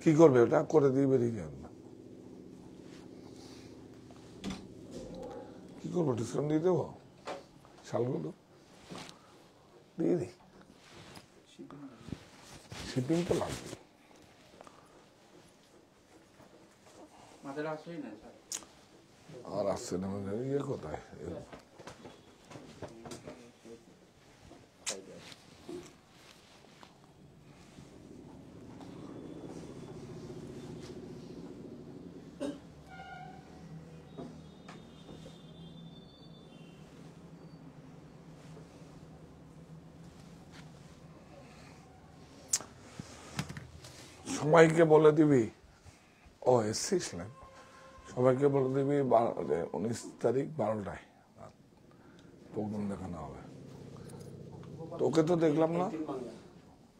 কি করবে ওটা করে দিয়ে বেরিয়ে যাবে কি করবো ডিসকাউন্ট দিয়ে দেবো শালগুলো দিয়ে দিই শিপিং তো লাগবে আর আসছে না ইয়ে কোথায় সবাইকে বলে দিবি ও এসছিস না সবাইকে বলে দিবি 19 তারিখ 12টায় প্রোগ্রাম দেখানো হবে তোকে তো দেখলাম না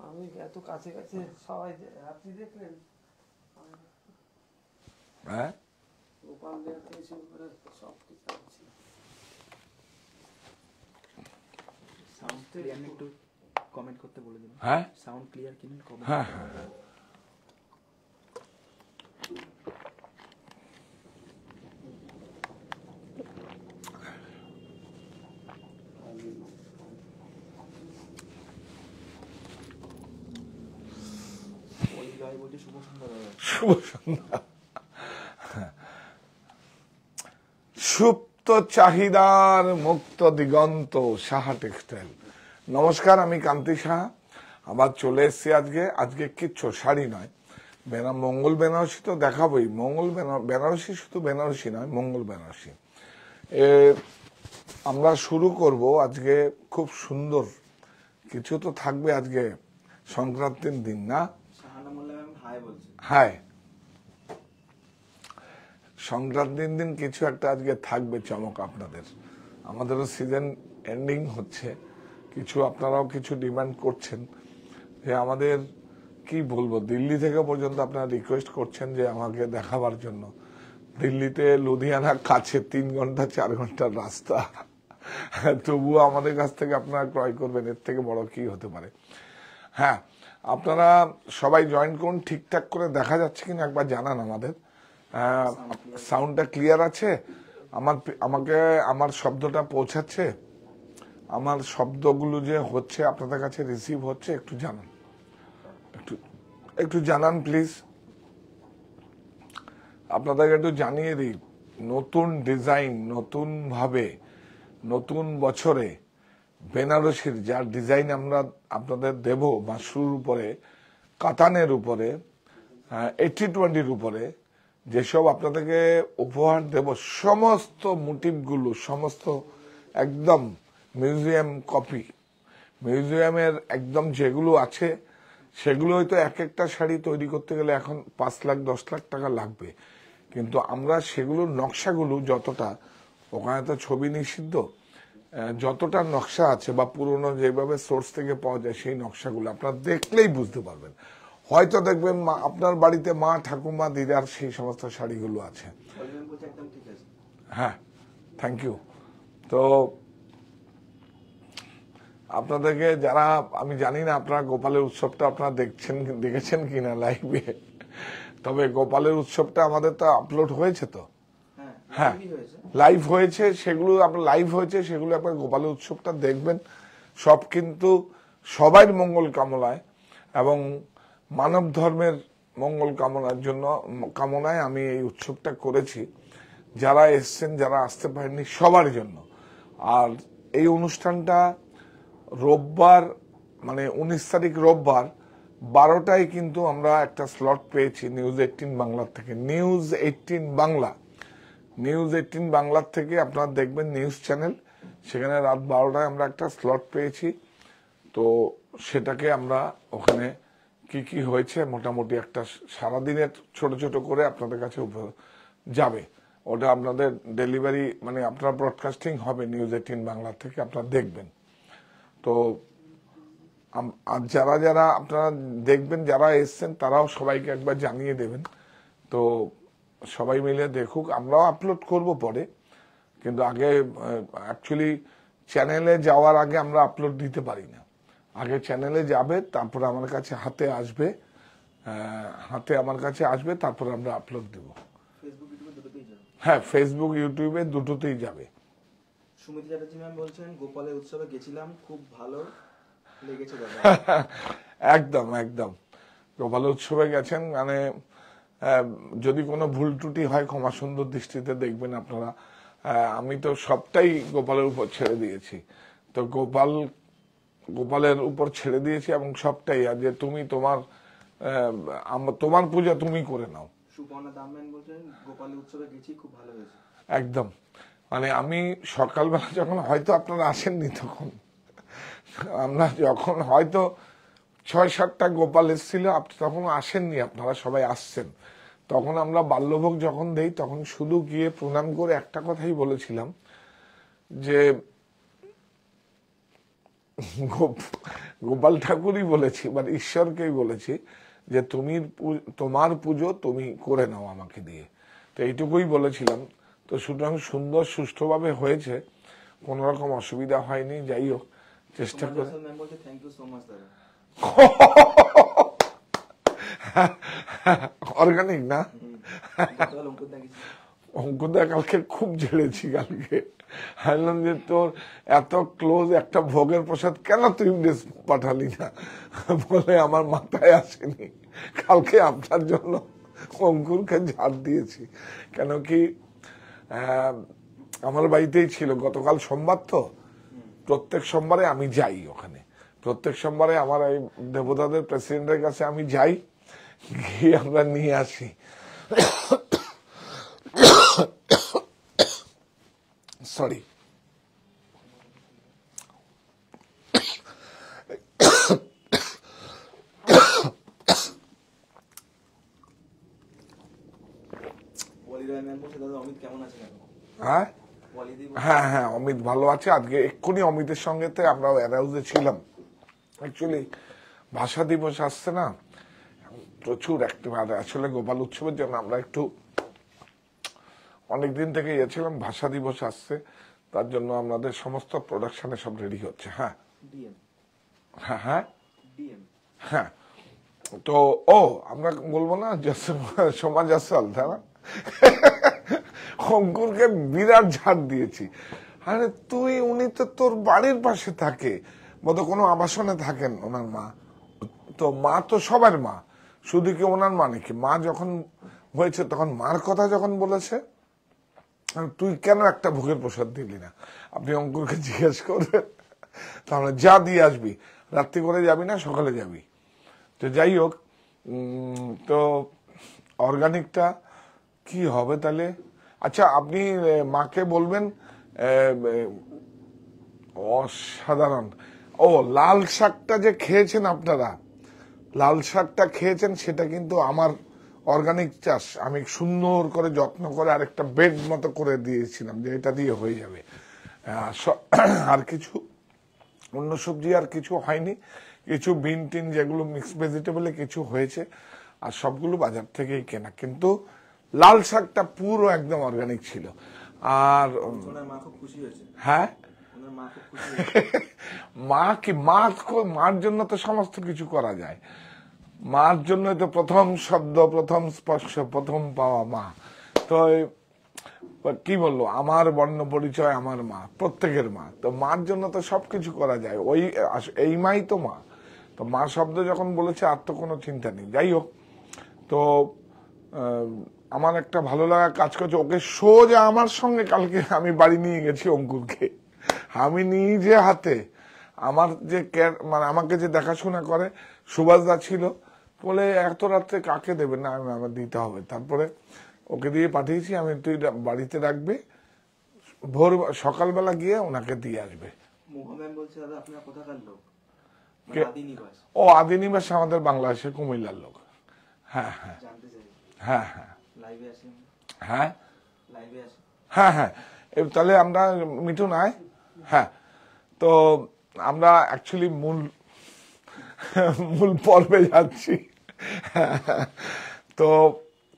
আমি এত কাছে কাছে সবাই আপনি দেখলেন হ্যাঁ গোপাল দেওয়া থেকে শুরু করে সব কিছু আছে সাউন্ড ক্লিয়ার একটু কমেন্ট করতে বলে দিন হ্যাঁ সাউন্ড ক্লিয়ার কিনা কমেন্ট হ্যাঁ শুভ সন্ধ্যা সুপ্ত চাহিদার মুক্ত দিগন্ত সাহা টেক্সটাইল নমস্কার আমি কান্তি সাহা আবার চলে এসেছি আজকে কিচ্ছু শাড়ি নয় মঙ্গল বেনারসি তো দেখাবোই মঙ্গল বেনারসি শুধু বেনারসি নয় মঙ্গল বেনারসি আমরা শুরু করব আজকে খুব সুন্দর কিছু তো থাকবে আজকে সংক্রান্তির দিন না হাই সংক্রান্তির দিন কিছু একটা আজকে থাকবে চমক আপনাদের আমাদেরও সিজন এন্ডিং হচ্ছে কিছু আপনারাও কিছু ডিমান্ড করছেন যে আমাদের কি বলবো দিল্লি থেকে পর্যন্ত আপনারা রিকোয়েস্ট করছেন যে আমাকে দেখাবার জন্য দিল্লিতে লুধিয়ানা কাছে 3 ঘন্টা 4 ঘন্টার রাস্তা তবুও আমাদের কাছ থেকে আপনারা ক্রয় করবেন এর থেকে বড় কি হতে পারে হ্যাঁ আপনারা সবাই জয়েন করুন ঠিকঠাক করে দেখা যাচ্ছে কিনা একবার জানান আমাদের সাউন্ডটা ক্লিয়ার আছে আমাকে আমার শব্দটা পৌঁছাচ্ছে আমার শব্দগুলো যে হচ্ছে আপনাদের কাছে রিসিভ হচ্ছে একটু জানান একটু জানান প্লিজ আপনাদেরকে একটু জানিয়ে দিই নতুন ডিজাইন নতুন ভাবে নতুন বছরে বেনারসির যার ডিজাইন আমরা আপনাদের দেব মাশরুর উপরে কাতানের উপরে 80-20 উপরে যেসব আপনাদেরকে উপহার দেব সমস্ত মোটিভগুলো সমস্ত একদম মিউজিয়াম কপি মিউজিয়ামের একদম যেগুলো আছে সেগুলো হয়তো এক একটা শাড়ি তৈরি করতে গেলে এখন 5 লাখ 10 লাখ টাকা লাগবে কিন্তু আমরা সেগুলোর নকশাগুলো যতটা ওখানে তো ছবি নিষিদ্ধ যতটা নকশা আছে বা পুরনো যেভাবে সোর্স থেকে পাওয়া যায় সেই নকশাগুলো আপনারা দেখলেই বুঝতে পারবেন হয়তো দেখবেন আপনার বাড়িতে মা ঠাকুমা দিদার সেই সমস্ত শাড়িগুলো আছে হ্যাঁ থ্যাংক ইউ তো আপনাদেরকে যারা আমি জানি না আপনারা গোপালের উৎসবটা আপনারা দেখেছেন কিনা লাইভে তবে গোপালের উৎসবটা আমাদের তো আপলোড হয়েছে তো হ্যাঁ লাইভ হয়েছে সেগুলো আপনার লাইভ হয়েছে সেগুলো আপনার গোপালের উৎসবটা দেখবেন সব কিন্তু সবার মঙ্গল কামনায় এবং মানব ধর্মের মঙ্গল কামনার জন্য কামনায় আমি এই উৎসবটা করেছি যারা এসছেন যারা আসতে পারেননি সবার জন্য আর এই অনুষ্ঠানটা রোববার মানে 19 তারিখ রোববার 12টায় কিন্তু আমরা একটা স্লট পেয়েছি নিউজ 18 বাংলার থেকে নিউজ 18 বাংলার থেকে আপনারা দেখবেন নিউজ চ্যানেল সেখানে রাত 12টায় আমরা একটা স্লট পেয়েছি তো সেটাকে আমরা ওখানে কি কি হয়েছে মোটামুটি একটা সারাদিনের ছোট ছোট করে আপনাদের কাছে যাবে ওটা আপনাদের ডেলিভারি মানে আপনার ব্রডকাস্টিং হবে নিউজ 18 বাংলা থেকে আপনারা দেখবেন তো যারা যারা আপনারা দেখবেন যারা এসছেন তারাও সবাইকে একবার জানিয়ে দেবেন তো সবাই মিলে দেখুক আমরাও আপলোড করব পরে কিন্তু আগে অ্যাকচুয়ালি চ্যানেলে যাওয়ার আগে আমরা আপলোড দিতে পারি না আগে চ্যানেলে যাবে তারপরে আমার কাছে হাতে আসবে হাতে আমার কাছে আসবে, তারপর আমরা আপলোড দেব। ফেসবুক ইউটিউবে দুটোতেই যাবে। হ্যাঁ, ফেসবুক ইউটিউবে দুটোতেই যাবে। সুমিতি চ্যাটার্জি ম্যাম বলছেন গোপালের উৎসবে গেছিলাম, খুব ভালো লেগেছে দাদা। একদম একদম, গোপাল উৎসবে গেছেন মানে যদি কোনো ভুল ত্রুটি হয় ক্ষমা সুন্দর দৃষ্টিতে দেখবেন আপনারা। আমি তো সবটাই গোপালের উপর ছেড়ে দিয়েছি, তো গোপালের উপর ছেড়ে দিয়েছি এবং সবটাই, আর যে তুমি তোমার পূজা তুমি করে নাও। সুপর্ণা দাম ম্যাম বলছেন গোপালের উৎসবে গেছি, খুব ভালো হয়েছে। একদম, মানে আমি সকালবেলা যখন হয়তো আপনারা আসেননি, তখন আমরা যখন হয়তো 6-7টা গোপাল এসেছিল, তখন আসেননি আপনারা, সবাই আসছেন। তখন আমরা বাল্যভোগ যখন দেই, তখন শুধু গিয়ে প্রণাম করে একটা কথাই বলেছিলাম যে গোপাল ঠাকুরই বলেছি, মানে ঈশ্বরকেই বলেছি যে তোমার পুজো তুমি করে নাও আমাকে দিয়ে, তো এইটুকুই বলেছিলাম। তো সুতরাং সুন্দর সুষ্ঠুভাবে হয়েছে, কোন রকম অসুবিধা হয়নি। যাই হোক, চেষ্টা করে। ম্যাম বলছে থ্যাংক ইউ সো মাচ দাদা। অর্গানিক না, গতকাল অঙ্কুর দা গেছি। অঙ্কুদা কালকে খুব ঝেড়েছি কালকে। বললাম যে তোর এত ক্লোজ একটা ভোগের প্রসাদ কেন তুই পাঠালি না, বলে আমার মাথায় আসেনি। কালকে আপনার জন্য অঙ্কুরকে ঝাড় দিয়েছি, কেন কি আমার বাড়িতেই ছিল গতকাল সোমবার, তো প্রত্যেক সোমবারে আমি যাই ওখানে, প্রত্যেক সোমবারে আমার এই দেবতাদের প্রেসিডেন্টের কাছে আমি যাই, গিয়ে আমরা নিয়ে আসি। সরি, ওয়ালিদা ম্যাম বলছে দাদা অমিত কেমন আছেন এখন? হ্যাঁ ওয়ালিদি হ্যাঁ হ্যাঁ, অমিত ভালো আছে। আজকে এক্ষুনি অমিতের সঙ্গে আমরা অ্যারাউজে ছিলাম। অ্যাকচুয়ালি ভাষা দিবস আসছে না, প্রচুর অ্যাক্টিভ। আর আসলে গোপাল উৎসবের জন্য আমরা একটু অনেকদিন থেকে ছিলাম, ভাষা দিবস আসছে, তার জন্য আমাদের সমস্ত প্রোডাকশনে সব রেডি হচ্ছে। হ্যাঁ ডিএম হ্যাঁ হ্যাঁ ডিএম হ্যাঁ, তো আমরা বলবো না সমাজ আসাল, তাই না? অঙ্কুরকে বিরাট ঝাড় দিয়েছি। আরে উনি তো তোর বাড়ির পাশে থাকে, বোধ কোনো আবাসনে থাকেন ওনার মা, তো মা তো সবার মা, শুধু কি ওনার মা নাকি? মা যখন হয়েছে তখন মার কথা যখন বলেছে, তুই কেন একটা ভোগের প্রসাদ দিলি না? আপনি অঙ্কুরকে জিজ্ঞেস করবেন, তাহলে যা দিয়ে আসবি, রাত্রি করে যাবি না সকালে যাবি। তো যাই হোক, তো অর্গানিকটা কি হবে তাহলে? আচ্ছা, আপনি মাকে বলবেন অসাধারণ। লাল শাকটা যে খেয়েছেন আপনারা, লাল শাকটা খেয়েছেন, সেটা কিন্তু আমার অর্গানিক চাষ। আমি সুন্দর করে যত্ন করে আরেকটা বেড মতো করে দিয়েছিলাম যে এটা দিয়ে হয়ে যাবে। আর কিছু অন্য সবজি আর কিছু হয়নি, কিছু বিন টিন যেগুলো মিক্স ভেজিটেবলে কিছু হয়েছে, আর সবগুলো বাজার থেকেই কেনা। কিন্তু লাল শাকটা পুরো একদম অর্গানিক ছিল। আর ওনার মা খুব খুশি হয়েছে। হ্যাঁ, ওনার মা খুব খুশি হয়েছে। মার জন্য তো সমস্ত কিছু করা যায়। মার জন্য তো প্রথম শব্দ, প্রথম স্পর্শ, প্রথম পাওয়া মা। তো কি বললো, আমার বর্ণ পরিচয় আমার মা, প্রত্যেকের মা। তো মার জন্য তো সবকিছু করা যায়, এই মাই তো মা। তো মা শব্দ যখন বলেছে, আর তো কোনো চিন্তা নেই। যাই হোক, তো আমার একটা ভালো লাগা কাজ করছে। ওকে সোজা আমার সঙ্গে কালকে আমি বাড়ি নিয়ে গেছি অঙ্কুরকে, আমি নিজে হাতে। আমার যে মানে আমাকে যে দেখাশোনা করে সুভাষদা ছিল, বলে এত রাত্রে কাকে দেবে না, আমার দিতে হবে। তারপরে ওকে দিয়ে পাঠিয়েছি, আমি তুই বাড়িতে রাখবে, সকালবেলা গিয়ে ওনাকে দিয়ে আসবে। মোহাম্মদ বলছে দাদা আপনার কোথাকার লোক? আদিনিবাস। আদিনিবাস আমাদের বাংলাদেশের কুমিল্লার লোক। হ্যাঁ হ্যাঁ জানতে চাই। হ্যাঁ হ্যাঁ লাইভে আসেন? হ্যাঁ লাইভে আসেন? হ্যাঁ হ্যাঁ, তাহলে আমরা মিঠুন আয়। হ্যাঁ, তো আমরা অ্যাকচুয়ালি মূল পর্বে যাচ্ছি। তো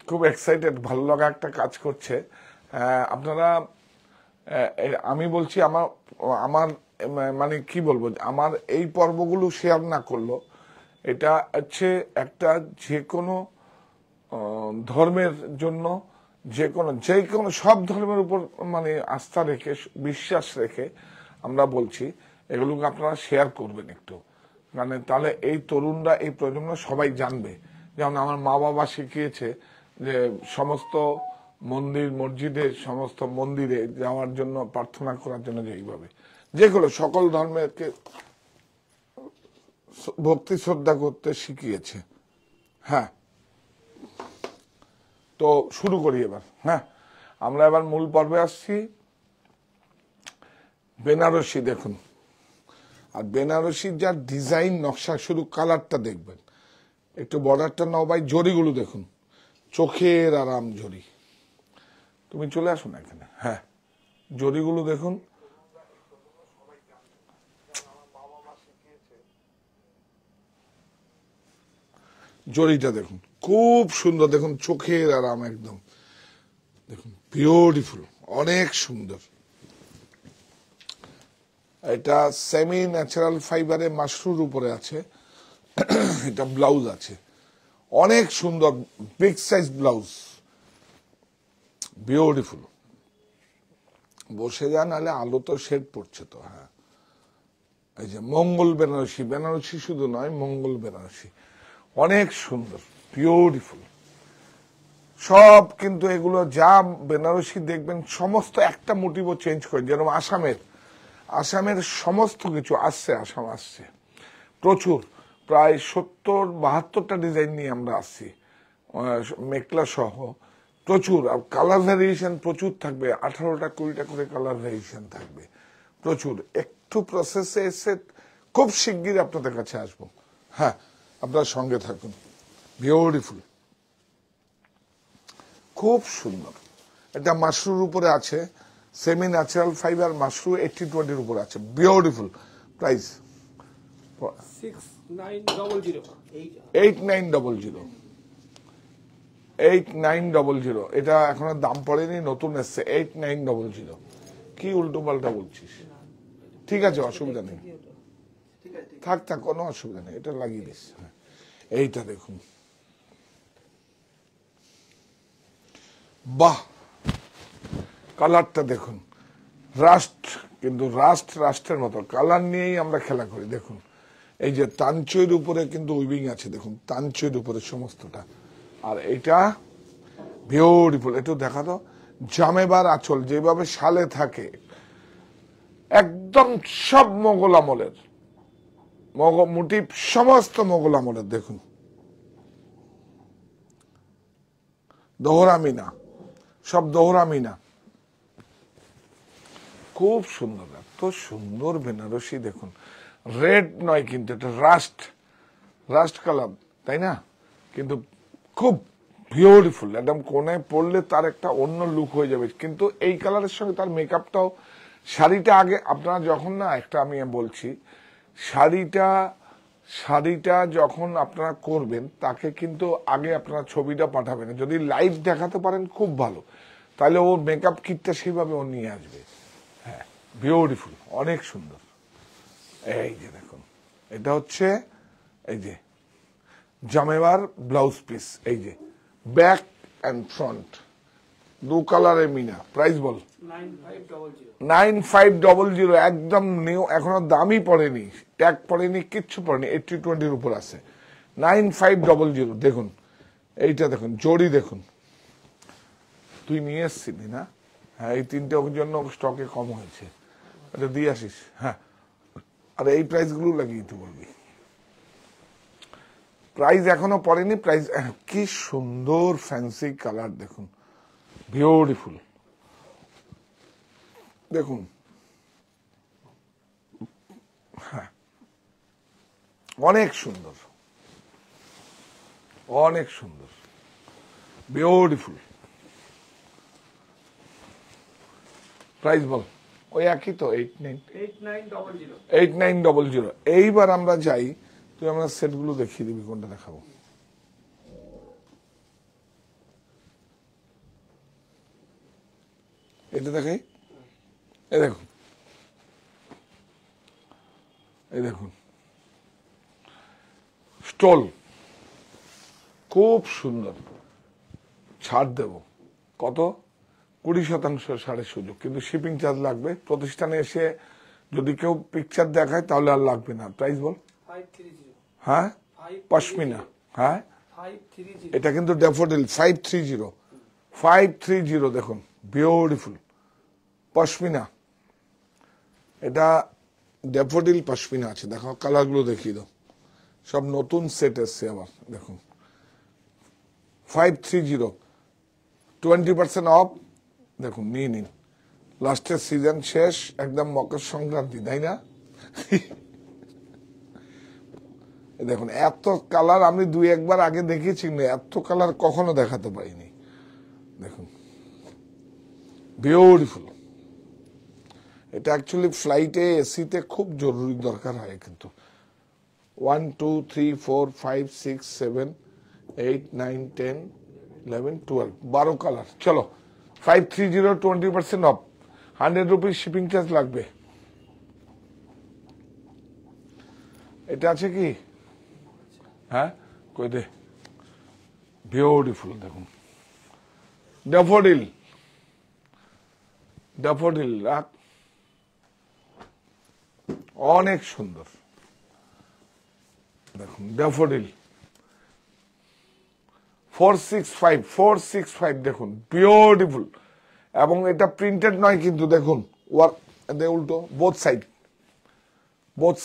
খুব এক্সাইটেড, ভালো লাগা একটা কাজ করছে। আপনারা, আমি বলছি আমার মানে কি বলবো, আমার এই পর্বগুলো শেয়ার না করলো এটা হচ্ছে একটা যে কোনো ধর্মের জন্য যে কোনো সব ধর্মের উপর মানে আস্থা রেখে বিশ্বাস রেখে আমরা বলছি এগুলোকে আপনারা শেয়ার করবেন একটু, মানে তাহলে এই তরুণরা এই প্রজন্ম সবাই জানবে। যেমন আমার মা বাবা শিখিয়েছে যে সমস্ত মন্দির মসজিদে সমস্ত মন্দিরে যাওয়ার জন্য প্রার্থনা করার জন্য যে এইভাবে যেগুলো সকল ধর্মকে ভক্তি শ্রদ্ধা করতে শিখিয়েছে। হ্যাঁ, তো শুরু করি এবার। হ্যাঁ, আমরা এবার মূল পর্বে আসছি। বেনারসি দেখুন, আর বেনারসির যার ডিজাইন নকশা, শুধু কালারটা দেখবেন, একটু বর্ডারটা নাও ভাই, জরিগুলো দেখুন, চোখের আরাম জরি। তুমি চলে আসো না এখানে। হ্যাঁ, জরিগুলো দেখুন, জরিটা দেখুন খুব সুন্দর, দেখুন চোখের আরাম একদম, দেখুন বিউটিফুল, অনেক সুন্দর। এটা সেমি ন্যাচারাল ফাইবারে মাশরুর উপরে আছে। এটা ব্লাউজ আছে, অনেক সুন্দর, বিগ সাইজ ব্লাউজ, বিউটিফুল। বসে যান, নাহলে আলো তো শেড পড়ছে তো। হ্যাঁ, এই যে মঙ্গল বেনারসি, বেনারসি শুধু নয়, মঙ্গল বেনারসি, অনেক সুন্দর, বিউটিফুল সব। কিন্তু এগুলো যা বেনারসি দেখবেন সমস্ত একটা মোটিভও চেঞ্জ করে, যেরকম আসামের সমস্ত কিছু আসছে, আসাম আসছে প্রচুর, প্রায় 70-72টা ডিজাইন নিয়ে আমরা আসছি, মেখলা সহ প্রচুর। আর কালার ভ্যারিয়েশন প্রচুর থাকবে, 18টা 20টা করে কালার ভ্যারিয়েশন থাকবে প্রচুর। একটু প্রসেসে এসে খুব শিগগির আপনাদের কাছে আসবো। হ্যাঁ, আপনার সঙ্গে থাকুন। বিউটিফুল, খুব সুন্দর। এটা মাশরুর উপরে আছে, সেমি ন্যাচারাল ফাইবার মাশরু 80-20 উপরে আছে, বিউটিফুল। প্রাইস 8900 8900। এটা এখনো দাম পড়েনি, নতুন এসছে 8900। কি উল্টো পাল্টা বলছিস? ঠিক আছে, অসুবিধা নেই, থাক থাক, কোনো অসুবিধা নেই, এটা লাগিয়ে দিস। এইটা দেখুন, বাহ, কালারটা দেখুন, রাস্ট, কিন্তু রাস্টের মতো কালার নিয়েই আমরা খেলা করি। দেখুন এই যে তাঞ্চের উপরে কিন্তু উইভিং আছে, দেখুন তাঞ্চের উপরে সমস্তটা। আর এটা বিউটিফুল, একটু দেখা তো, জামেবার আঁচল যেভাবে শালে থাকে, একদম সব মোগল আমলের মোটিভ, সমস্ত মোগল আমলের। দেখুন দোহরা মিনা, সব দোহরা মিনা, খুব সুন্দর, এত সুন্দর বেনারসি। দেখুন রেড নয় কিন্তু এটা রাস্ট কালার, তাই না? কিন্তু খুব বিউটিফুল, একদম কোণে পড়লে তার একটা অন্য লুক হয়ে যাবে। কিন্তু এই কালারের সঙ্গে তার মেকআপটাও, শাড়িটা আগে আপনারা যখন, না একটা আমি বলছি, শাড়িটা যখন আপনারা করবেন, তাকে কিন্তু আগে আপনারা ছবিটা পাঠাবেন, যদি লাইভ দেখাতে পারেন খুব ভালো, তাহলে ওর মেকআপ কিটটা সেইভাবে ও নিয়ে আসবে। হ্যাঁ, বিউটিফুল, অনেক সুন্দর। এই যে দেখুন, এটা হচ্ছে এই যে জামেবার ব্লাউজ পিস, এই যে ব্যাক অ্যান্ড ফ্রন্ট দু কালারে মিনা। প্রাইস বল 9500, একদম নিউ, এখনো দামই পড়েনি, ট্যাগ পড়েনি, কিচ্ছু পড়েনি, 80-20 উপর আছে, 9500। দেখুন এইটা দেখুন, জড়ি দেখুন, তুই নিয়ে এসছিলি না? হ্যাঁ, এই তিনটে ওর জন্য স্টকে কম হয়েছে, এটা দিয়ে আসিস। হ্যাঁ, আর এই প্রাইস গুলো লাগিয়ে তুই বলবি, প্রাইস এখনো পড়েনি। প্রাইস কি সুন্দর ফ্যান্সি কালার, দেখুন বিউটিফুল, দেখুন। হ্যাঁ, অনেক সুন্দর, অনেক সুন্দর, বিউটিফুল। প্রাইস বল, ওই একই তো, 8900। এইবার আমরা যাই, তুই আমরা সেটগুলো দেখিয়ে দিবি, কোনটা দেখাবো। এটা দেখাই, এই দেখুন, এই দেখুন স্টোল খুব সুন্দর, ছাড় দেব কত, 20% ছাড়ের সুযোগ, কিন্তু শিপিং চার্জ লাগবে। প্রতিষ্ঠানে এসে যদি কেউ পিকচার দেখায় তাহলে আর লাগবে না। প্রাইস বল। 530 হ্যাঁ, পশমিনা। হ্যাঁ, 530 এটা কিন্তু ড্যাফোডিল 530 দেখুন, বিউটিফুল পশমিনা। এটা ড্যাফোডিল পশমিনা আছে। দেখো কালারগুলো দেখিয়ে দাও, সব নতুন সেট এসছে আবার। দেখুন 530, 20% অফ। দেখুন নিয়ে নিন, লাস্টের সিজন শেষ, একদম মকর সংক্রান্তি, তাই না? দেখুন এত কালার আমি দুই একবার আগে দেখেছি, না এত কালার কখনো দেখাতে পারিনি। দেখুন বিউটিফুল। এটা অ্যাকচুয়ালি ফ্লাইটে এসিতে খুব জরুরি দরকার হয়, কিন্তু 1 2 3 4 5 6 7 8 9 10 11 12 12 কালার। চলো 530, 20% অফ, 100 রুপিস শিপিং চার্জ লাগবে। এটা আছে কি? হ্যাঁ, কই দে, বিউটিফুল। দেখুন ড্যাফোডিল, ড্যাফোডিল রাখ, অনেক সুন্দর। দেখুন ড্যাফোডিল 465 দেখুন, বিউটিফুল। এবং এটা প্রিন্টেড নয় কিন্তু, দেখুন ওয়ার্ক উল্টো, বোথ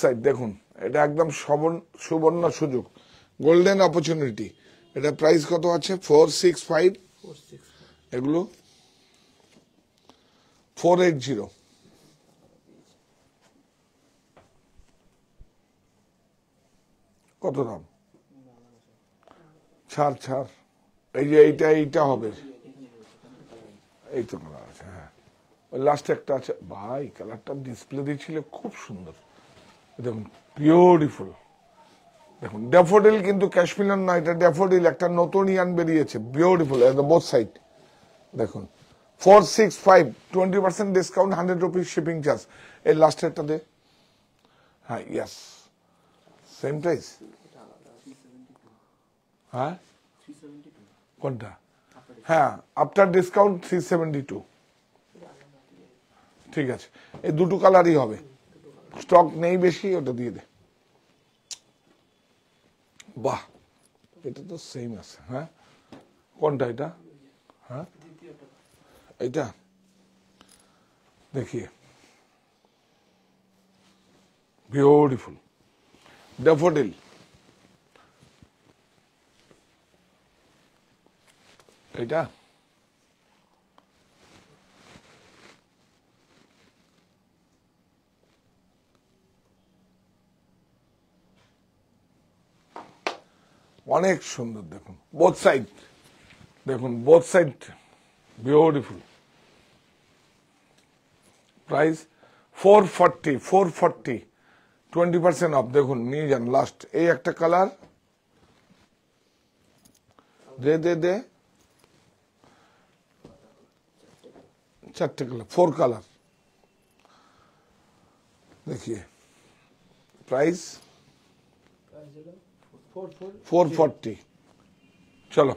সাইড দেখুন। এটা একদম সুবর্ণ সুযোগ, গোল্ডেন অপরচুনিটি। এটা প্রাইস কত আছে? 465। এগুলো 480। কত দাম? ছাড়, এই যে এইটা হবে, এই তো কালার আছে। হ্যাঁ, ওই লাস্টে একটা আছে ভাই, কালারটা ডিসপ্লে দিয়েছিল, খুব সুন্দর। দেখুন বিউটিফুল। দেখুন ড্যাফোডিল কিন্তু ক্যাশমিনার নয়, এটা ড্যাফোডিল, একটা নতুন ইয়ান বেরিয়েছে, বিউটিফুল বোথ সাইড। দেখুন 465, 20% ডিসকাউন্ট, 100 রুপিস শিপিং চার্জ। এই লাস্টেরটা দে। হ্যাঁ, ইয়াস, সেম প্রাইস। হ্যাঁ, কোনটা? হ্যাঁ, আফটার ডিসকাউন্ট 372। ঠিক আছে, এই দুটো কালারই হবে, স্টক নেই বেশি, ওটা দিয়ে দে। বাহ, এটা তো সেম আছে। হ্যাঁ, কোনটা এটা? হ্যাঁ, এটা দেখিয়ে, বিউটিফুল ড্যাফোডিল। এটা অনেক সুন্দর। দেখুন বোথ সাইড, দেখুন both side beautiful. Price 440, 20% of. দেখুন নিয়ে যান, লাস্ট এই একটা কালার দে, চারটে কালার, 4 কালার দেখিয়ে। প্রাইস 440। চলো,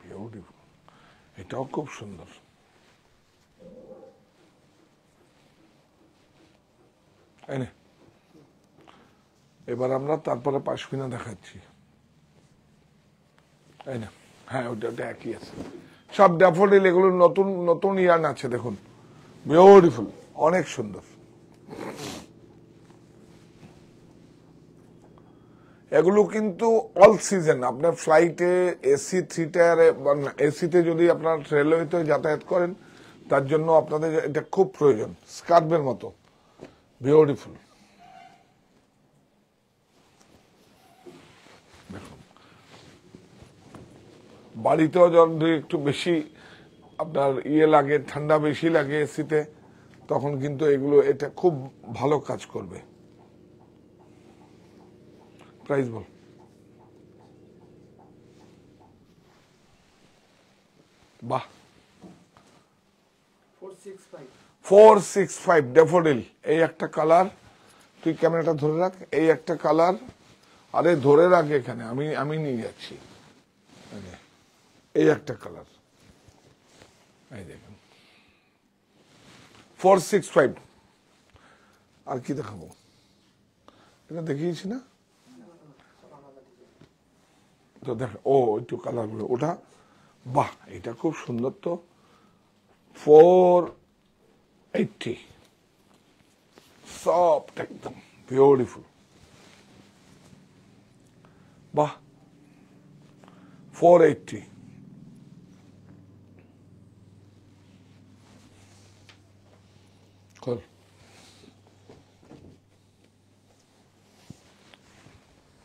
বিউটিফুল, এটাও খুব সুন্দর। এবার আমরা তারপরে পাশমিনা দেখাচ্ছি। হ্যাঁ, ওটা একই আছে, সব ড্যাফোডিল। এগুলো নতুন নতুন ইয়ান আছে, দেখুন বিউটিফুল, অনেক সুন্দর। এগুলো কিন্তু অল সিজন। আপনার ফ্লাইটে এসি 3 টায়ারে, এসিতে যদি আপনার রেলওয়েতে যাতায়াত করেন, তার জন্য আপনাদের এটা খুব প্রয়োজন, স্কার্ফের মতো বিউটিফুল। দেখুন বাড়িতেও যদি একটু বেশি আপনার লাগে, ঠান্ডা বেশি লাগে এসিতে, তখন কিন্তু এগুলো, এটা খুব ভালো কাজ করবে। প্রাইস বল। বাহ, 465 ড্যাফোডিল, এই একটা কালার, তুই ক্যামেরাটা ধরে রাখ, এই একটা কালার, আরে ধরে রাখ এখানে, আমি নিয়ে যাচ্ছি, এই একটা কালার, এই দেখুন 465। আর কি দেখাবো, এটা দেখিয়েছি না তো, দেখ ও একটু কালার গুলো ওটা, বাহ এটা খুব সুন্দর তো, 480, সফট একদম বিউটিফুল, বাহ 480। খোল,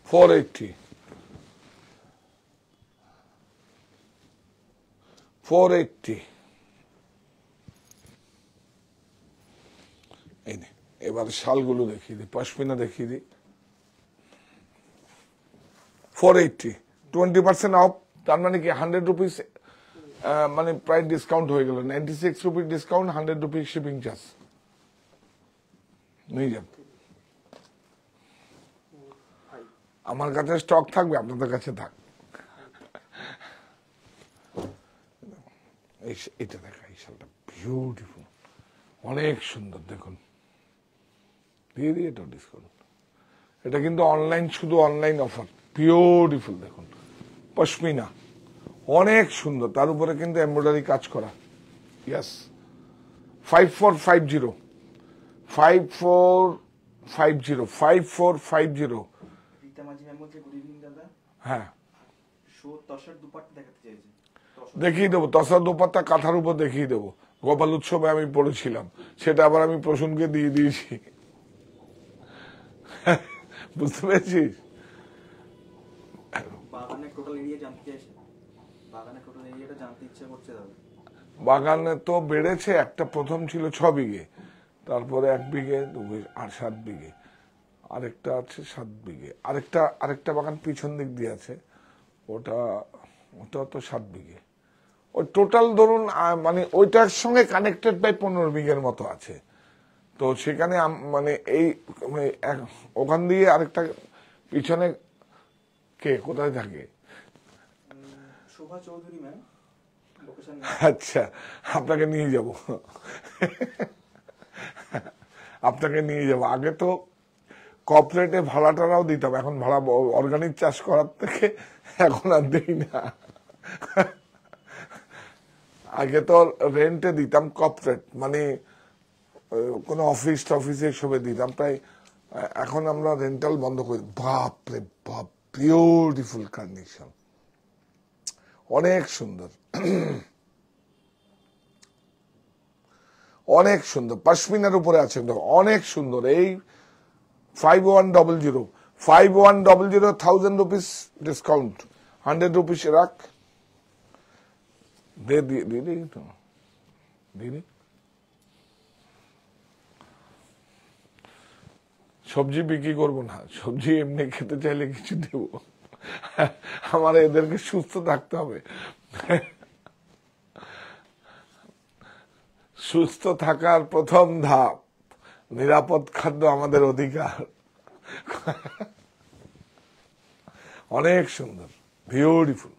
480, 480। এই নে, এবার শালগুলো দেখিয়ে দিই, পশমিনা দেখিয়ে দিই। 480, 20% অফ, তার মানে কি 100 রুপিস মানে প্রায় ডিসকাউন্ট হয়ে গেল, 96 rupees discount, 100 rupees shipping charge নিয়ে যান। আমার কাছে স্টক থাকবে, আপনাদের কাছে থাক। এটা দেখা, এই শালটা বিউটিফুল, অনেক সুন্দর, দেখুন দিয়ে দিয়ে এটা ডিসকাউন্ট। এটা কিন্তু অনলাইন, শুধু অনলাইন অফার, বিউটিফুল দেখুন, পশমিনা অনেক সুন্দর, তার উপরে কিন্তু এমব্রয়ডারি কাজ করা। ইয়াস, 5450, 5450, 5450। রীতা মাঝি ম্যাম বলছে গুড ইভিনিং দাদা, হ্যাঁ তসর দুপাট্টা দেখাতে চাইছে। দেখিয়ে দেবো, তসা দোপাত্তা কাঁথার উপর দেখিয়ে দেবো, গোপাল উৎসবে আমি পড়েছিলাম, সেটা আবার আমি প্রসূনকে দিয়ে দিয়েছি। বুঝতে পেরেছিস? বাগানের টোটাল এরিয়া জানতে চাইছে, বাগানের টোটাল এরিয়াটা জানতে ইচ্ছে করছে দাদা। বাগানে তো বেড়েছে, একটা প্রথম ছিল 6 বিঘে, তারপরে 1 বিঘে, 2 বিঘে, আর 7 বিঘে, আরেকটা আছে 7 বিঘে, আরেকটা বাগান পিছন দিক দিয়ে আছে, ওটা তো 7 বিঘে। ওই টোটাল ধরুন মানে ওইটার সঙ্গে কানেক্টেড প্রায় 15 বিঘের মতো আছে। তো সেখানে মানে এই মানে ওখান দিয়ে আরেকটা পিছনে, কে কোথায় থাকে? শোভা চৌধুরী ম্যাম, লোকেশন। আচ্ছা, আপনাকে নিয়ে যাব, আপনাকে নিয়ে যাব। আগে তো কর্পোরেটে ভাড়াটারাও দিতাম, এখন ভাড়া অর্গানিক চাষ করার থেকে এখন আর দেই না। আগে তো রেন্টে দিতাম কর্পোরেট, মানে কোনো অফিস টফিসে সবে দিতাম প্রায়, এখন আমরা রেন্টাল বন্ধ করি। বাপ রে বাপ, বিউটিফুল কন্ডিশন, অনেক সুন্দর, অনেক সুন্দর, পশমিনার উপরে আছে, অনেক সুন্দর। এই 5100, 5100, 1000 রুপিস ডিসকাউন্ট, 100 রুপিস রাখ, দিয়ে তো দিদি। সবজি বিক্রি করবো না, সবজি এমনি খেতে চাইলে কিছু দেবো, আমার এদেরকে সুস্থ থাকতে হবে। সুস্থ থাকার প্রথম ধাপ নিরাপদ খাদ্য আমাদের অধিকার। অনেক সুন্দর, বিউটিফুল,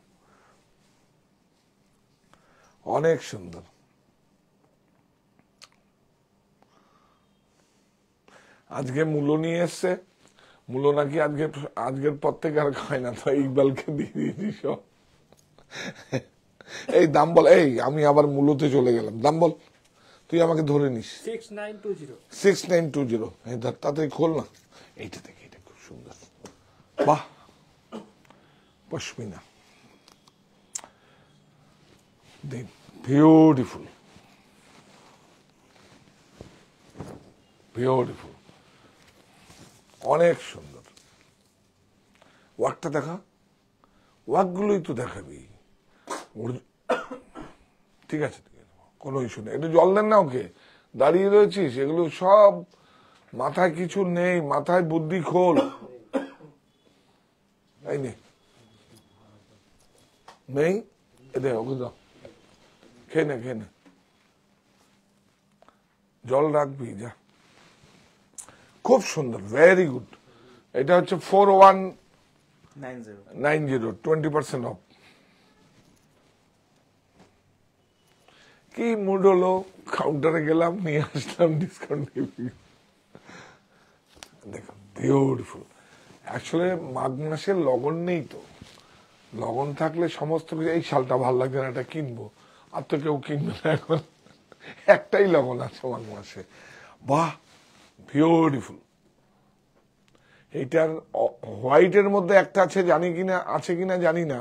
অনেক সুন্দর। আজকে মূলো নিয়ে এসছে, মূলো নাকি আজকের পর থেকে আর খায় না, তো ইকবালকে দিয়ে দিয়েছি সব। এই দাম বল, এই আমি আবার মূলোতে চলে গেলাম, দাম বল, তুই আমাকে ধরে নিস। 6920, এই ধর তাড়াতাড়ি খোল না, এইটা দেখে, এটা খুব সুন্দর, বাহ, পশমিনা, দিন বিউটিফুল, বিউটিফুল, অনেক সুন্দর। ওয়ার্কটা দেখা, ওয়ার্কগুলোই তো দেখাবি, ঠিক আছে, কোনো ইস্যু নেই। একটু জল দেন না ওকে, দাঁড়িয়ে রয়েছিস, এগুলো সব মাথায় কিছু নেই, মাথায় বুদ্ধি খোল। এই নেই, এদের ওকে দাও, খেয়ে নে, জল রাখবি যা। খুব সুন্দর, ভেরি গুড। এটা হচ্ছে 4190, 20% অফ। কি মুড হলো, কাউন্টারে গেলাম, নিয়ে আসলাম ডিসকাউন্ট। দেখো বিউটিফুল। অ্যাকচুয়ালি মাঘ মাসের লগন নেই তো, লগন থাকলে সমস্ত কিছু, এই শালটা ভালো লাগছে না, এটা কিনবো, আর তো কেউ কিনবে না এখন, একটাই লগন আছে মাঘ মাসে। বাহ, বিউটিফুল। এইটার হোয়াইটের মধ্যে একটা আছে, জানি কিনা, আছে কিনা জানি না,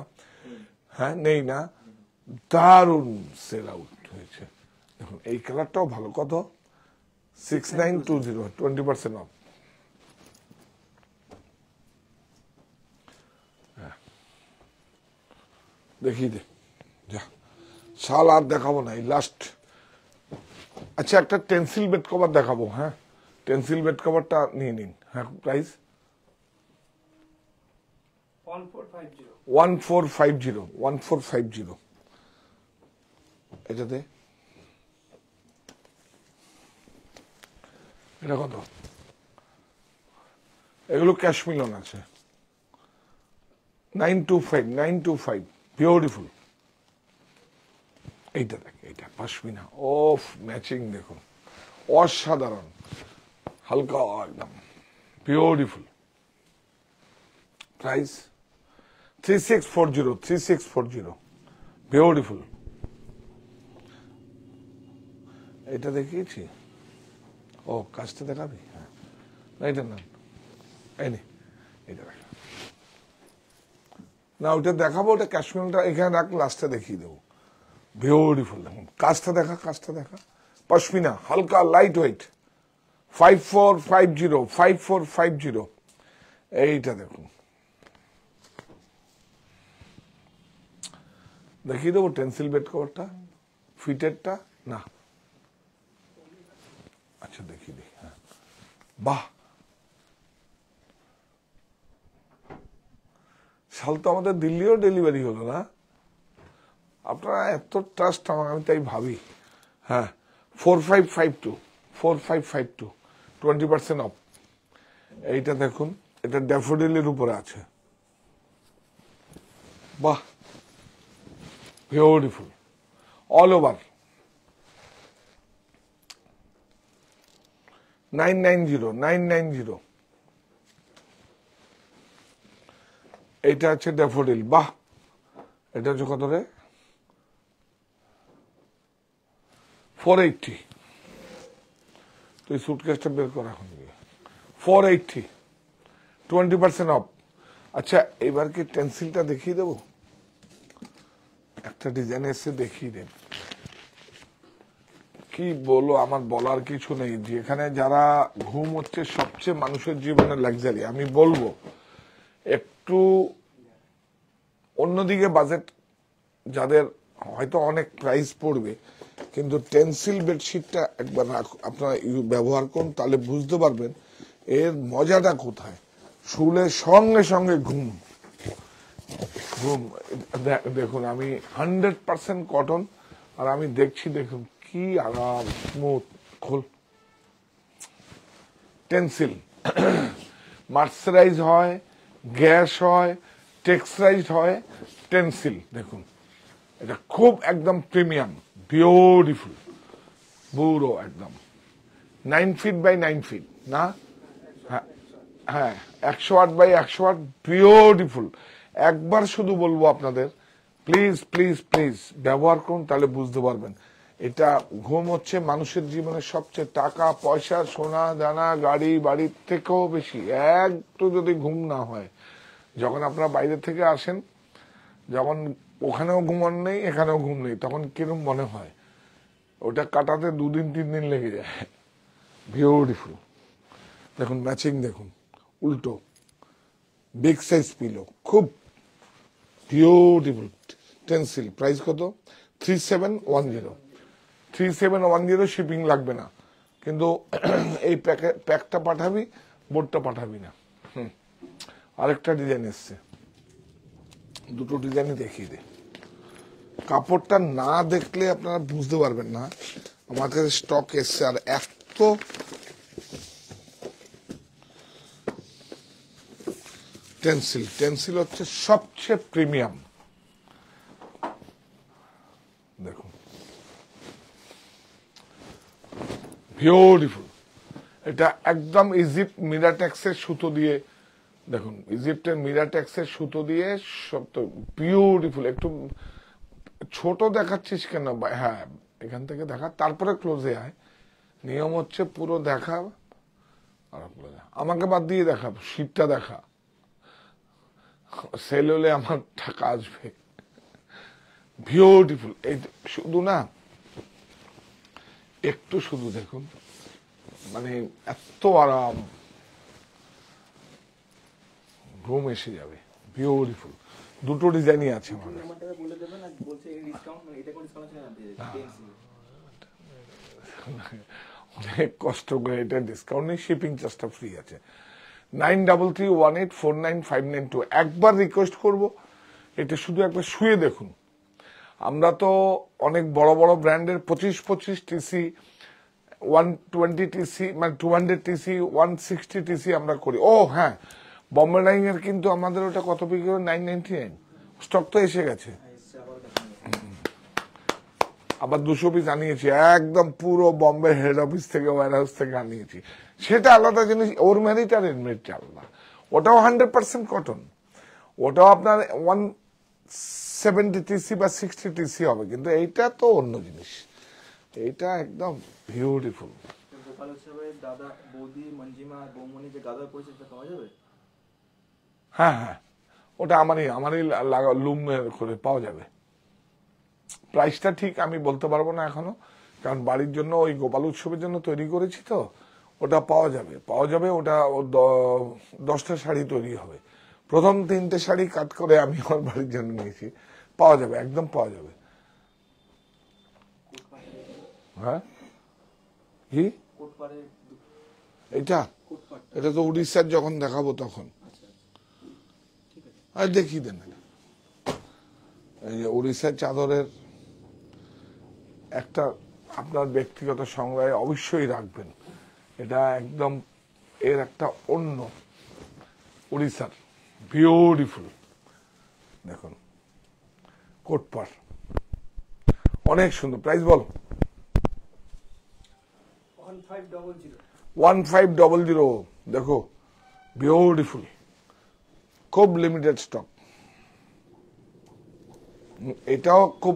হ্যাঁ নেই না, দারুণ সেল আউট হয়েছে। দেখুন এই কালারটাও ভালো, কত? 6920, 20% অফ। দেখি দে যা, শাল আর দেখাবো না, এই লাস্ট। আচ্ছা একটা টেন্সিল বেড কভার দেখাবো। হ্যাঁ, টেন্সিল বেড কভারটা নিয়ে নিন। হ্যাঁ, প্রাইস 1450। এটাতে এটা কত? এগুলো ক্যাশ মিলন আছে, 925, বিউটিফুল। এইটা দেখ, এইটা পাশমিনা, ওফ, ম্যাচিং দেখুন, অসাধারণ, হালকা একদম, বিউটিফুল। Price 3640, beautiful. এটা দেখিয়েছি, ও কাজটা দেখাবি? হ্যাঁ, না এটা না, এই নে, এটা দেখ না, ওটা দেখাবো, ওটা কাশ্মীরটা এখানে রাখ, লাস্টে দেখিয়ে দেবো। বিউটিফুল, দেখুন কাজটা দেখা, কাজটা দেখা, পশমিনা, হালকা লাইট ওয়েট, 5450, এইটা দেখুন, দেখিয়ে দেবো। টেন্সিল বেড কভারটা, ফিটেরটা না, আচ্ছা দেখিয়ে দিই। হ্যাঁ, বাহ, শাল তো আমাদের দিল্লিও ডেলিভারি হলো না, আপনারা এত ট্রাস্ট আমার, আমি তাই ভাবি। হ্যাঁ, 4552, 20% অফ। এইটা দেখুন, এটা ড্যাফোডিলের উপরে আছে, বাহ, বিউটিফুল, অল ওভার। 990, এইটা হচ্ছে ড্যাফোডিল, বাহ। এটা হচ্ছে কত রে? 480। তুই সুটকেসটা বের কর এখন, 480, 20% অফ। আচ্ছা এবার কি টেন্সিলটা দেখিয়ে দেবো? একটা ডিজাইন এসে দেখিয়ে দেন। কি বলো, আমার বলার কিছু নেই। যেখানে যারা ঘুম হচ্ছে সবচেয়ে মানুষের জীবনের লাক্সারি, আমি বলবো একটু অন্যদিকে বাজেট, যাদের হয়তো অনেক প্রাইস পড়বে, কিন্তু টেন্সিল বেডশিটটা একবার আপনারা ব্যবহার করুন, তাহলে বুঝতে পারবেন এর মজাটা কোথায়। শুলে সঙ্গে সঙ্গে ঘুম ঘুম। দেখুন আমি 100% কটন, আর আমি দেখছি, দেখুন কি আরাম, স্মুথ। খোল, টেন্সিল মার্সারাইজ হয়, গ্যাস হয়, টেক্সচারাইজ হয়, টেন্সিল দেখুন, এটা খুব একদম প্রিমিয়াম, বিউটিফুল, পুরো একদম 9 ফিট বাই 9 ফিট না, হ্যাঁ 108 বাই 108, বিউটিফুল। একবার শুধু বলবো আপনাদের, প্লিজ প্লিজ প্লিজ ব্যবহার করুন, তাহলে বুঝতে পারবেন। এটা ঘুম হচ্ছে মানুষের জীবনে সবচেয়ে টাকা পয়সা, সোনা দানা, গাড়ি বাড়ির থেকেও বেশি। একটু যদি ঘুম না হয়, যখন আপনারা বাইরে থেকে আসেন, যখন ওখানেও ঘুমান নেই, এখানেও ঘুম নেই, তখন কিরম মনে হয়, ওটা কাটাতে 2 দিন 3 দিন লেগে যায়। বিউটিফুল, দেখুন ম্যাচিং, দেখুন উল্টো, বিগ সাইজ পিলো, খুব বিউটিফুল টেন্সিল। প্রাইস কত? 3710, শিপিং লাগবে না, কিন্তু এই প্যাকটা পাঠাবি, বোর্ডটা পাঠাবি না। আরেকটা ডিজাইন এসছে, দুটো ডিজাইনই দেখিয়ে দে। কাপড়টা না দেখলে আপনারা বুঝতে পারবেন না, আমার কাছে স্টক এসছে, আর এত টেন্সিল। টেন্সিল হচ্ছে সবচেয়ে প্রিমিয়াম। দেখুন বিউটিফুল। এটা একদম ইজিপ্ট মিরাটেক্সের সুতো দিয়ে, দেখুন ইজিপ্টের মিরাটেক্সের সুতো দিয়ে সব তো বিউটিফুল। একটু ছোট দেখাচ্ছিস কেন? হ্যাঁ এখান থেকে দেখা, তারপরে ক্লোজে আয়। নিয়ম হচ্ছে পুরো দেখা আর ক্লোজে। আমাকে বাদ দিয়ে দেখা, শীতটা দেখা, সেল হলে আমার টাকা আসবে। বিউটিফুল। এই শুধু না, একটু শুধু দেখুন, মানে এত আরাম, ঘুম এসে যাবে। বিউটিফুল। দুটো ডিজাইনই আছে আমাদের। বলে দেবেন আর বলছে এই ডিসকাউন্ট, এটা কোন ডিসকাউন্ট আছে জানতে চাইছি। অনেক কষ্ট করে, এটা ডিসকাউন্ট নেই, শিপিং চার্জটা ফ্রি আছে। 9331849592। একবার রিকোয়েস্ট করব, এটা শুধু একবার শুয়ে দেখুন। আমরা তো অনেক বড় বড় ব্র্যান্ডের 25 টিসি, 120 টিসি, মানে 200 টিসি, 160 টিসি আমরা করি। ও হ্যাঁ, বম্বে ডাইং এর কিন্তু আমাদের ওটা কত বিক্রি করে? 999। স্টক তো এসে গেছে, আবার 200 পিস আনিয়েছি, একদম পুরো বম্বে হেড অফিস থেকে, ওয়ার হাউস থেকে আনিয়েছি। সেটা আলাদা জিনিস, ওর মেরিট আর এর মেরিট আলাদা। ওটাও 100% কটন, ওটাও আপনার 170 টিসি বা 60 টিসি হবে, কিন্তু এইটা তো অন্য জিনিস। এইটা একদম বিউটিফুল। গোপাল উৎসবে দাদা, বৌদি, মঞ্জিমা আর বৌমনি যে গাদা পড়েছে সেটা পাওয়া যাবে? হ্যাঁ হ্যাঁ, ওটা আমারই লুম করে পাওয়া যাবে। প্রাইসটা ঠিক আমি বলতে পারবো না এখনো, কারণ বাড়ির জন্য ওই গোপাল উৎসবের জন্য তৈরি করেছি তো। ওটা পাওয়া যাবে, পাওয়া যাবে। ওটা 10টা শাড়ি তৈরি হবে। প্রথম 3টে শাড়ি কাট করে আমি আমার বাড়ির জন্য নিয়েছি। পাওয়া যাবে, একদম পাওয়া যাবে। হ্যাঁ কি এটা? এটা তো উড়িষ্যার যখন দেখাবো তখন। আর দেখিয়ে দেন। এই যে উড়িষ্যার চাদরের একটা আপনার ব্যক্তিগত সংগ্রহে অবশ্যই রাখবেন। এটা একদম এর একটা অন্য উড়িষ্যার বিউটিফুল। দেখুন কোটপার, অনেক সুন্দর। প্রাইস বল? 1500। দেখো বিউটিফুল, খুব লিমিটেড স্টক। এটাও খুব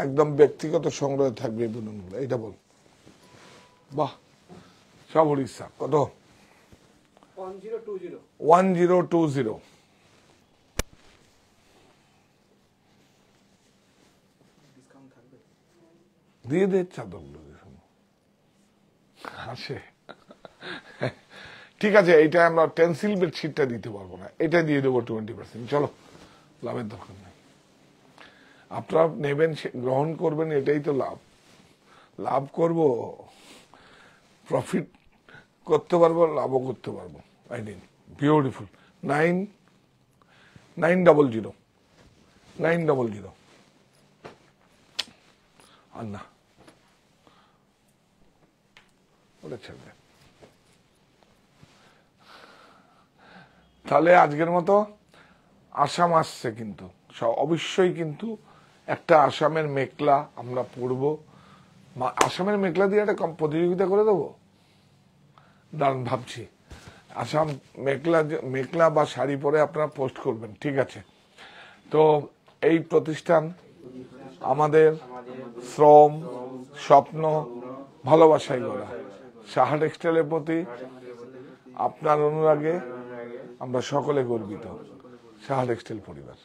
একদম ব্যক্তিগত সংগ্রহে থাকবে এই বুননগুলো। এটা বল? বাহ, সব উড়িষ্যা। কত? 1020। ডিসকাউন্ট থাকবে? দিয়ে দে চাদরগুলো আসে। ঠিক আছে, এইটা আমরা টেন্সিল বেডশিটটা দিতে পারবো না, এটা দিয়ে দেবো 20%। চলো, লাভের দরকার নেই। আপনারা নেবেন, গ্রহণ করবেন, এটাই তো লাভ। লাভ করব, প্রফিট করতে পারবো, লাভও করতে পারবো। I mean beautiful. 900 আর না, ওটা ছেড়ে। তাহলে আজকের মতো আসাম আসছে, কিন্তু অবশ্যই কিন্তু একটা আসামের মেখলা আমরা পরবো। আসামের মেখলা দিয়ে একটা প্রতিযোগিতা করে দেবো, দারুণ ভাবছি। আসাম মেখলা বা শাড়ি পরে আপনারা পোস্ট করবেন, ঠিক আছে? তো এই প্রতিষ্ঠান আমাদের শ্রম, স্বপ্ন, ভালোবাসায় গড়া। সাহা টেক্সটাইলের প্রতি আপনার অনুরাগে আমরা সকলে গর্বিত। সাহা টেক্সটাইল পরিবার।